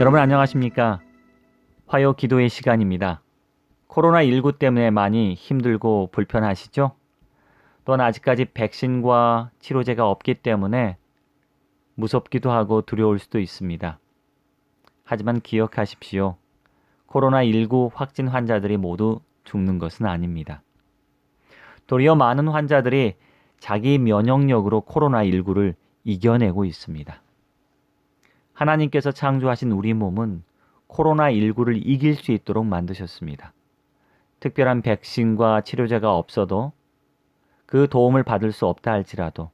여러분 안녕하십니까? 화요 기도의 시간입니다. 코로나19 때문에 많이 힘들고 불편하시죠? 또한 아직까지 백신과 치료제가 없기 때문에 무섭기도 하고 두려울 수도 있습니다. 하지만 기억하십시오. 코로나19 확진 환자들이 모두 죽는 것은 아닙니다. 도리어 많은 환자들이 자기 면역력으로 코로나19를 이겨내고 있습니다. 하나님께서 창조하신 우리 몸은 코로나19를 이길 수 있도록 만드셨습니다. 특별한 백신과 치료제가 없어도 그 도움을 받을 수 없다 할지라도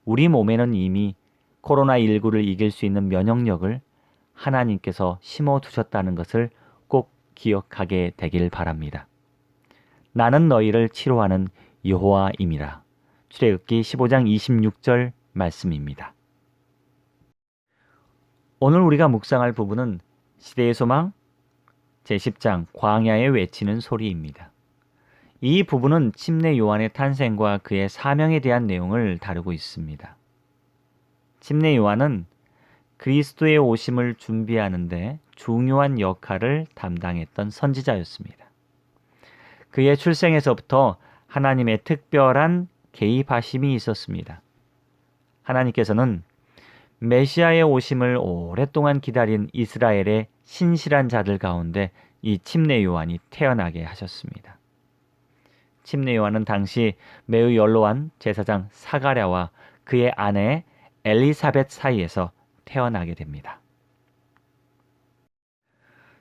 우리 몸에는 이미 코로나19를 이길 수 있는 면역력을 하나님께서 심어두셨다는 것을 꼭 기억하게 되길 바랍니다. 나는 너희를 치료하는 여호와임이라. 출애굽기 15장 26절 말씀입니다. 오늘 우리가 묵상할 부분은 시대의 소망 제10장 광야에 외치는 소리입니다. 이 부분은 침례 요한의 탄생과 그의 사명에 대한 내용을 다루고 있습니다. 침례 요한은 그리스도의 오심을 준비하는데 중요한 역할을 담당했던 선지자였습니다. 그의 출생에서부터 하나님의 특별한 개입하심이 있었습니다. 하나님께서는 메시아의 오심을 오랫동안 기다린 이스라엘의 신실한 자들 가운데 이 침례 요한이 태어나게 하셨습니다. 침례 요한은 당시 매우 연로한 제사장 사가랴와 그의 아내 엘리사벳 사이에서 태어나게 됩니다.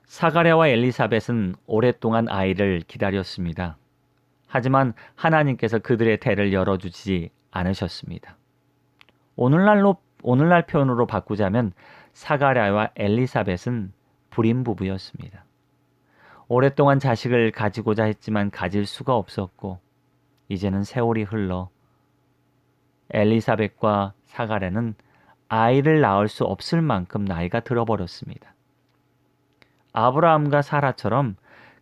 사가랴와 엘리사벳은 오랫동안 아이를 기다렸습니다. 하지만 하나님께서 그들의 태를 열어주지 않으셨습니다. 오늘날 표현으로 바꾸자면 사가랴와 엘리사벳은 불임 부부였습니다. 오랫동안 자식을 가지고자 했지만 가질 수가 없었고 이제는 세월이 흘러 엘리사벳과 사가랴는 아이를 낳을 수 없을 만큼 나이가 들어버렸습니다. 아브라함과 사라처럼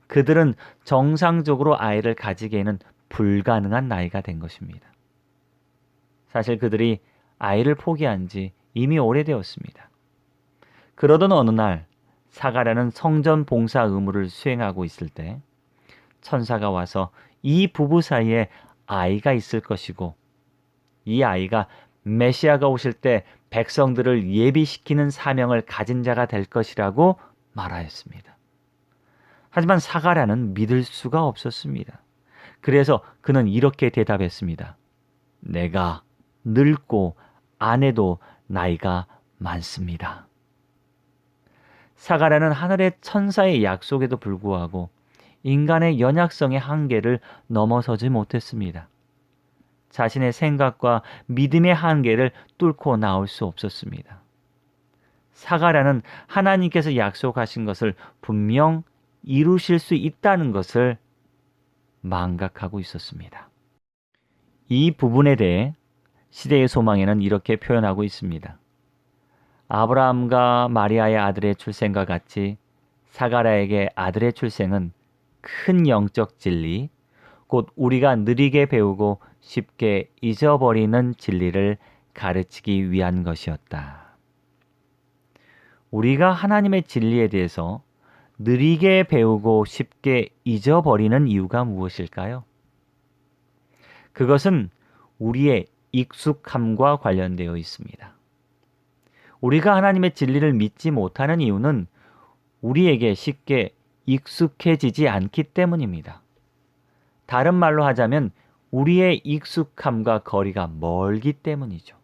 그들은 정상적으로 아이를 가지기에는 불가능한 나이가 된 것입니다. 사실 그들이 아이를 포기한 지 이미 오래되었습니다. 그러던 어느 날 사가랴는 성전 봉사 의무를 수행하고 있을 때 천사가 와서 이 부부 사이에 아이가 있을 것이고 이 아이가 메시아가 오실 때 백성들을 예비시키는 사명을 가진 자가 될 것이라고 말하였습니다. 하지만 사가랴는 믿을 수가 없었습니다. 그래서 그는 이렇게 대답했습니다. 내가 늙고 아내도 나이가 많습니다. 사가랴는 하늘의 천사의 약속에도 불구하고 인간의 연약성의 한계를 넘어서지 못했습니다. 자신의 생각과 믿음의 한계를 뚫고 나올 수 없었습니다. 사가랴는 하나님께서 약속하신 것을 분명 이루실 수 있다는 것을 망각하고 있었습니다. 이 부분에 대해 시대의 소망에는 이렇게 표현하고 있습니다. 아브라함과 마리아의 아들의 출생과 같이 사가랴에게 아들의 출생은 큰 영적 진리, 곧 우리가 느리게 배우고 쉽게 잊어버리는 진리를 가르치기 위한 것이었다. 우리가 하나님의 진리에 대해서 느리게 배우고 쉽게 잊어버리는 이유가 무엇일까요? 그것은 우리의 익숙함과 관련되어 있습니다. 우리가 하나님의 진리를 믿지 못하는 이유는 우리에게 쉽게 익숙해지지 않기 때문입니다. 다른 말로 하자면 우리의 익숙함과 거리가 멀기 때문이죠.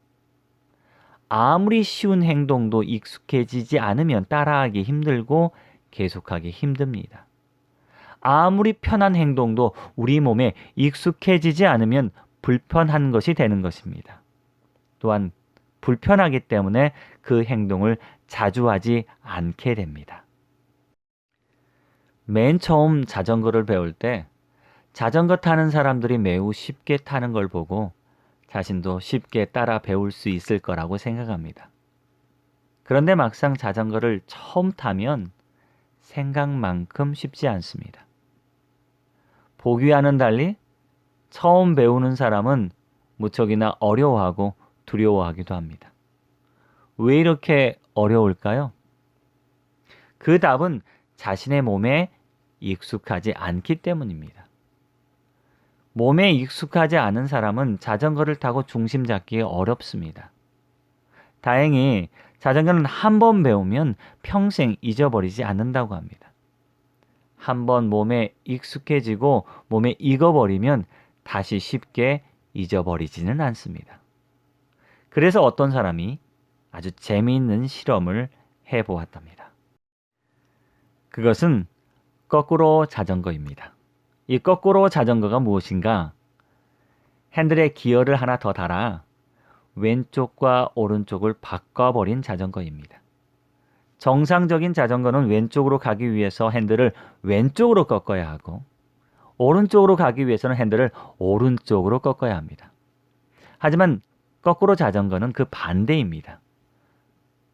아무리 쉬운 행동도 익숙해지지 않으면 따라하기 힘들고 계속하기 힘듭니다. 아무리 편한 행동도 우리 몸에 익숙해지지 않으면 불편한 것이 되는 것입니다. 또한 불편하기 때문에 그 행동을 자주 하지 않게 됩니다. 맨 처음 자전거를 배울 때 자전거 타는 사람들이 매우 쉽게 타는 걸 보고 자신도 쉽게 따라 배울 수 있을 거라고 생각합니다. 그런데 막상 자전거를 처음 타면 생각만큼 쉽지 않습니다. 보기와는 달리 처음 배우는 사람은 무척이나 어려워하고 두려워하기도 합니다. 왜 이렇게 어려울까요? 그 답은 자신의 몸에 익숙하지 않기 때문입니다. 몸에 익숙하지 않은 사람은 자전거를 타고 중심 잡기 어렵습니다. 다행히 자전거는 한 번 배우면 평생 잊어버리지 않는다고 합니다. 한 번 몸에 익숙해지고 몸에 익어버리면 다시 쉽게 잊어버리지는 않습니다. 그래서 어떤 사람이 아주 재미있는 실험을 해보았답니다. 그것은 거꾸로 자전거입니다. 이 거꾸로 자전거가 무엇인가? 핸들에 기어를 하나 더 달아 왼쪽과 오른쪽을 바꿔버린 자전거입니다. 정상적인 자전거는 왼쪽으로 가기 위해서 핸들을 왼쪽으로 꺾어야 하고 오른쪽으로 가기 위해서는 핸들을 오른쪽으로 꺾어야 합니다. 하지만 거꾸로 자전거는 그 반대입니다.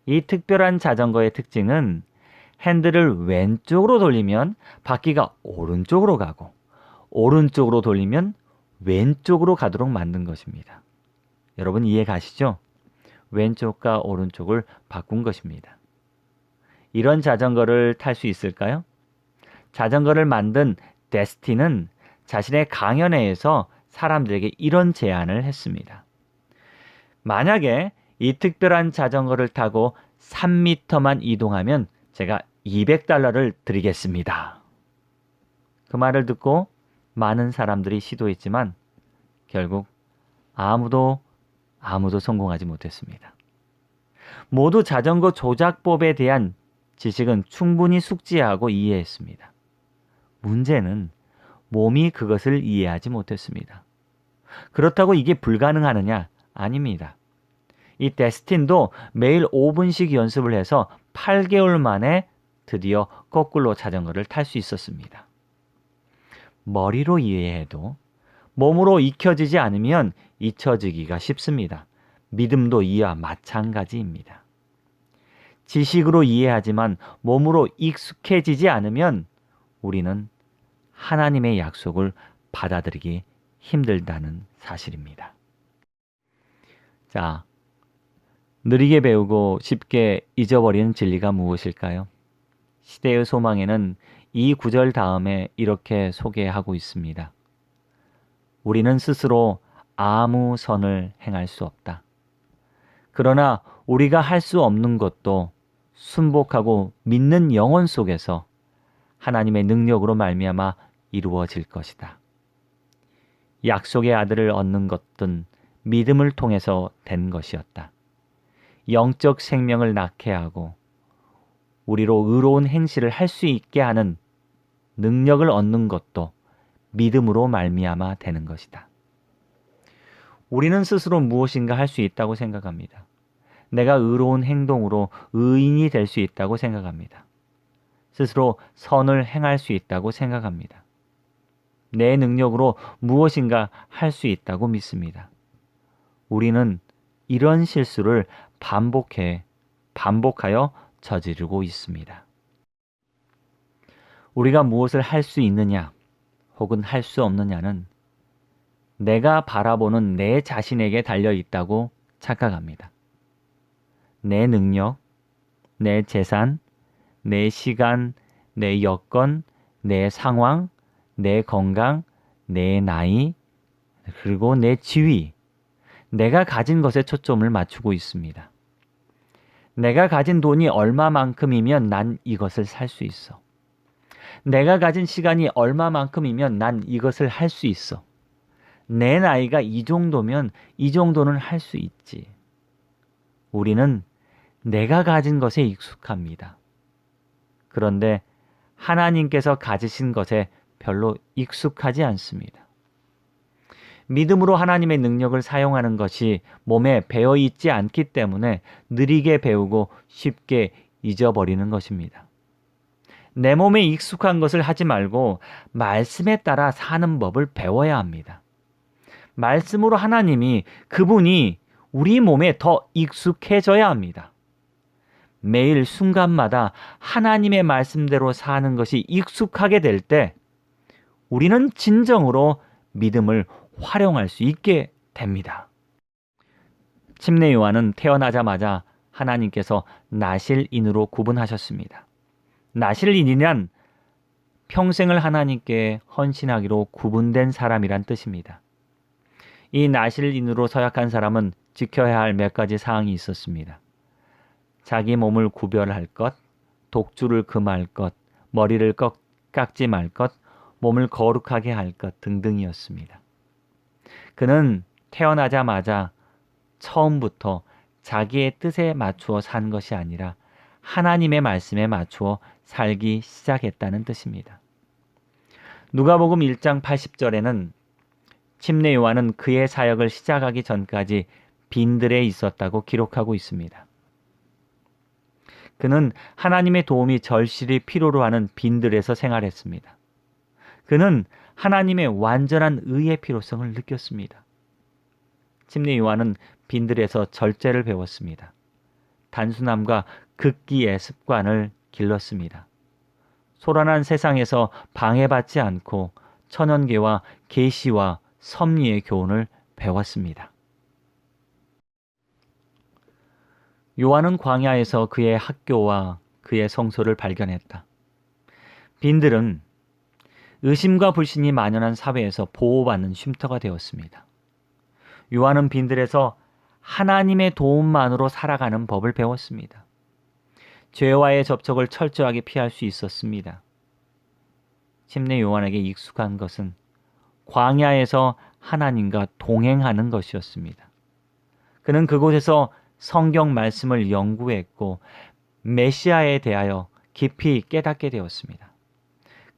이 특별한 자전거의 특징은 핸들을 왼쪽으로 돌리면 바퀴가 오른쪽으로 가고 오른쪽으로 돌리면 왼쪽으로 가도록 만든 것입니다. 여러분 이해 가시죠? 왼쪽과 오른쪽을 바꾼 것입니다. 이런 자전거를 탈 수 있을까요? 자전거를 만든 데스티는 자신의 강연회에서 사람들에게 이런 제안을 했습니다. 만약에 이 특별한 자전거를 타고 3m만 이동하면 제가 $200를 드리겠습니다. 그 말을 듣고 많은 사람들이 시도했지만 결국 아무도 성공하지 못했습니다. 모두 자전거 조작법에 대한 지식은 충분히 숙지하고 이해했습니다. 문제는 몸이 그것을 이해하지 못했습니다. 그렇다고 이게 불가능하느냐? 아닙니다. 이 데스틴도 매일 5분씩 연습을 해서 8개월 만에 드디어 거꾸로 자전거를 탈 수 있었습니다. 머리로 이해해도 몸으로 익혀지지 않으면 잊혀지기가 쉽습니다. 믿음도 이와 마찬가지입니다. 지식으로 이해하지만 몸으로 익숙해지지 않으면 우리는 하나님의 약속을 받아들이기 힘들다는 사실입니다. 자, 느리게 배우고 쉽게 잊어버리는 진리가 무엇일까요? 시대의 소망에는 이 구절 다음에 이렇게 소개하고 있습니다. 우리는 스스로 아무 선을 행할 수 없다. 그러나 우리가 할 수 없는 것도 순복하고 믿는 영혼 속에서 하나님의 능력으로 말미암아 이루어질 것이다. 약속의 아들을 얻는 것은 믿음을 통해서 된 것이었다. 영적 생명을 낳게 하고 우리로 의로운 행실을 할 수 있게 하는 능력을 얻는 것도 믿음으로 말미암아 되는 것이다. 우리는 스스로 무엇인가 할 수 있다고 생각합니다. 내가 의로운 행동으로 의인이 될 수 있다고 생각합니다. 스스로 선을 행할 수 있다고 생각합니다. 내 능력으로 무엇인가 할 수 있다고 믿습니다. 우리는 이런 실수를 반복하여 저지르고 있습니다. 우리가 무엇을 할 수 있느냐 혹은 할 수 없느냐는 내가 바라보는 내 자신에게 달려 있다고 착각합니다. 내 능력, 내 재산, 내 시간, 내 여건, 내 상황, 내 건강, 내 나이, 그리고 내 지위, 내가 가진 것에 초점을 맞추고 있습니다. 내가 가진 돈이 얼마만큼이면 난 이것을 살 수 있어. 내가 가진 시간이 얼마만큼이면 난 이것을 할 수 있어. 내 나이가 이 정도면 이 정도는 할 수 있지. 우리는 내가 가진 것에 익숙합니다. 그런데 하나님께서 가지신 것에 별로 익숙하지 않습니다. 믿음으로 하나님의 능력을 사용하는 것이 몸에 배어 있지 않기 때문에 느리게 배우고 쉽게 잊어버리는 것입니다. 내 몸에 익숙한 것을 하지 말고 말씀에 따라 사는 법을 배워야 합니다. 말씀으로 하나님이 그분이 우리 몸에 더 익숙해져야 합니다. 매일 순간마다 하나님의 말씀대로 사는 것이 익숙하게 될 때 우리는 진정으로 믿음을 활용할 수 있게 됩니다. 침례 요한은 태어나자마자 하나님께서 나실인으로 구분하셨습니다. 나실인이란 평생을 하나님께 헌신하기로 구분된 사람이란 뜻입니다. 이 나실인으로 서약한 사람은 지켜야 할 몇 가지 사항이 있었습니다. 자기 몸을 구별할 것, 독주를 금할 것, 머리를 깎지 말 것, 몸을 거룩하게 할 것 등등이었습니다. 그는 태어나자마자 처음부터 자기의 뜻에 맞추어 산 것이 아니라 하나님의 말씀에 맞추어 살기 시작했다는 뜻입니다. 누가복음 1장 80절에는 침례 요한은 그의 사역을 시작하기 전까지 빈들에 있었다고 기록하고 있습니다. 그는 하나님의 도움이 절실히 필요로 하는 빈들에서 생활했습니다. 그는 하나님의 완전한 의의 필요성을 느꼈습니다. 침례 요한은 빈들에서 절제를 배웠습니다. 단순함과 극기의 습관을 길렀습니다. 소란한 세상에서 방해받지 않고 천연계와 계시와 섭리의 교훈을 배웠습니다. 요한은 광야에서 그의 학교와 그의 성소를 발견했다. 빈들은 의심과 불신이 만연한 사회에서 보호받는 쉼터가 되었습니다. 요한은 빈들에서 하나님의 도움만으로 살아가는 법을 배웠습니다. 죄와의 접촉을 철저하게 피할 수 있었습니다. 침례 요한에게 익숙한 것은 광야에서 하나님과 동행하는 것이었습니다. 그는 그곳에서 성경 말씀을 연구했고 메시아에 대하여 깊이 깨닫게 되었습니다.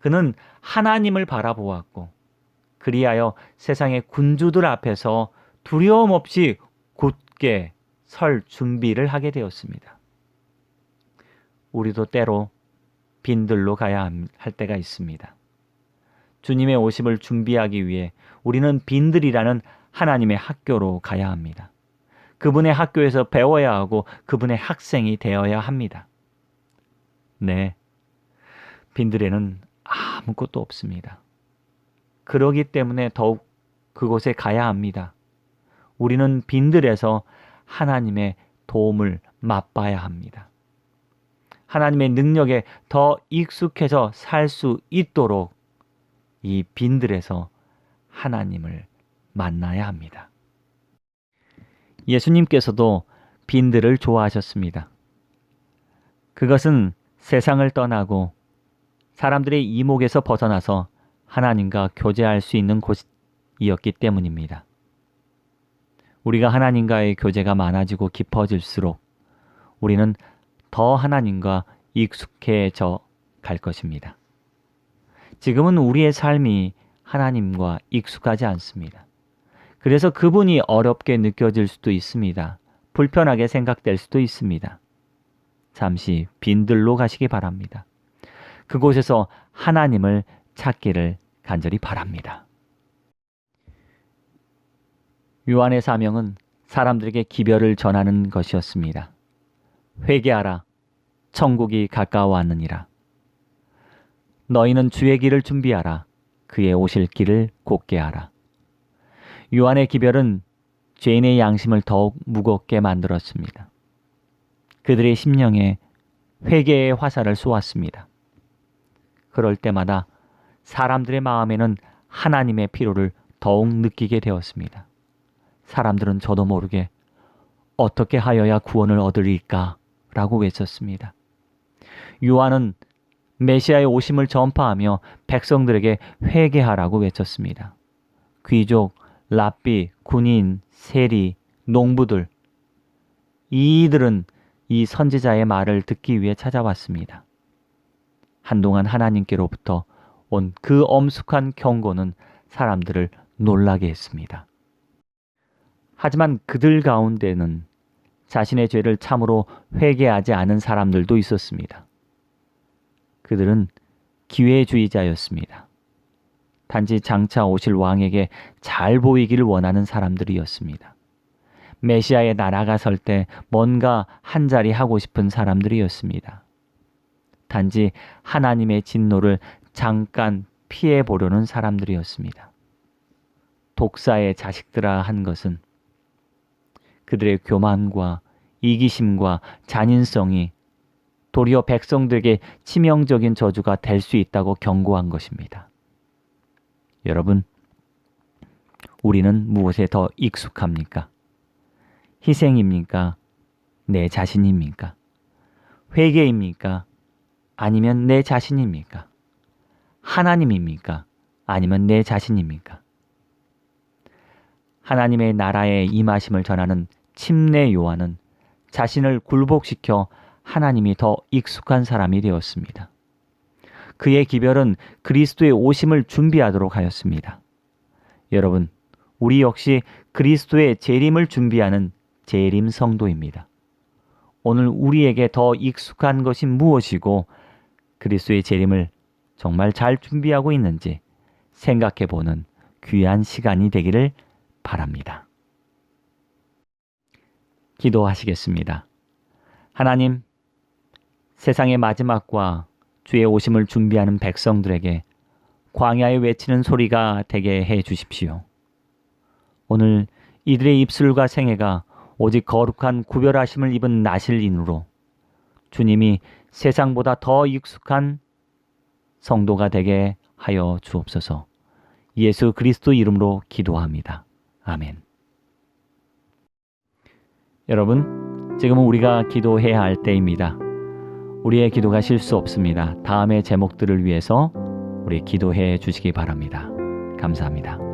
그는 하나님을 바라보았고 그리하여 세상의 군주들 앞에서 두려움 없이 굳게 설 준비를 하게 되었습니다. 우리도 때로 빈들로 가야 할 때가 있습니다. 주님의 오심을 준비하기 위해 우리는 빈들이라는 하나님의 학교로 가야 합니다. 그분의 학교에서 배워야 하고 그분의 학생이 되어야 합니다. 네, 빈들에는 아무것도 없습니다. 그러기 때문에 더욱 그곳에 가야 합니다. 우리는 빈들에서 하나님의 도움을 맛봐야 합니다. 하나님의 능력에 더 익숙해져 살 수 있도록 이 빈들에서 하나님을 만나야 합니다. 예수님께서도 빈들을 좋아하셨습니다. 그것은 세상을 떠나고 사람들의 이목에서 벗어나서 하나님과 교제할 수 있는 곳이었기 때문입니다. 우리가 하나님과의 교제가 많아지고 깊어질수록 우리는 더 하나님과 익숙해져 갈 것입니다. 지금은 우리의 삶이 하나님과 익숙하지 않습니다. 그래서 그분이 어렵게 느껴질 수도 있습니다. 불편하게 생각될 수도 있습니다. 잠시 빈들로 가시기 바랍니다. 그곳에서 하나님을 찾기를 간절히 바랍니다. 요한의 사명은 사람들에게 기별을 전하는 것이었습니다. 회개하라, 천국이 가까워왔느니라. 너희는 주의 길을 준비하라, 그의 오실 길을 곧게 하라. 요한의 기별은 죄인의 양심을 더욱 무겁게 만들었습니다. 그들의 심령에 회개의 화살을 쏘았습니다. 그럴 때마다 사람들의 마음에는 하나님의 피로를 더욱 느끼게 되었습니다. 사람들은 저도 모르게 어떻게 하여야 구원을 얻으리까? 라고 외쳤습니다. 요한은 메시아의 오심을 전파하며 백성들에게 회개하라고 외쳤습니다. 귀족, 랍비, 군인, 세리, 농부들, 이들은 이 선지자의 말을 듣기 위해 찾아왔습니다. 한동안 하나님께로부터 온 그 엄숙한 경고는 사람들을 놀라게 했습니다. 하지만 그들 가운데는 자신의 죄를 참으로 회개하지 않은 사람들도 있었습니다. 그들은 기회주의자였습니다. 단지 장차 오실 왕에게 잘 보이기를 원하는 사람들이었습니다. 메시아의 나라가 설 때 뭔가 한자리 하고 싶은 사람들이었습니다. 단지 하나님의 진노를 잠깐 피해 보려는 사람들이었습니다. 독사의 자식들아 한 것은 그들의 교만과 이기심과 잔인성이 도리어 백성들에게 치명적인 저주가 될 수 있다고 경고한 것입니다. 여러분, 우리는 무엇에 더 익숙합니까? 희생입니까? 내 자신입니까? 회개입니까? 아니면 내 자신입니까? 하나님입니까? 아니면 내 자신입니까? 하나님의 나라의 임하심을 전하는 침례 요한은 자신을 굴복시켜 하나님이 더 익숙한 사람이 되었습니다. 그의 기별은 그리스도의 오심을 준비하도록 하였습니다. 여러분, 우리 역시 그리스도의 재림을 준비하는 재림 성도입니다. 오늘 우리에게 더 익숙한 것이 무엇이고 그리스도의 재림을 정말 잘 준비하고 있는지 생각해보는 귀한 시간이 되기를 바랍니다. 기도하시겠습니다. 하나님, 세상의 마지막과 주의 오심을 준비하는 백성들에게 광야에 외치는 소리가 되게 해 주십시오. 오늘 이들의 입술과 생애가 오직 거룩한 구별하심을 입은 나실인으로 주님이 세상보다 더 익숙한 성도가 되게 하여 주옵소서. 예수 그리스도 이름으로 기도합니다. 아멘. 여러분, 지금은 우리가 기도해야 할 때입니다. 우리의 기도가 실수 없습니다. 다음의 제목들을 위해서 우리 기도해 주시기 바랍니다. 감사합니다.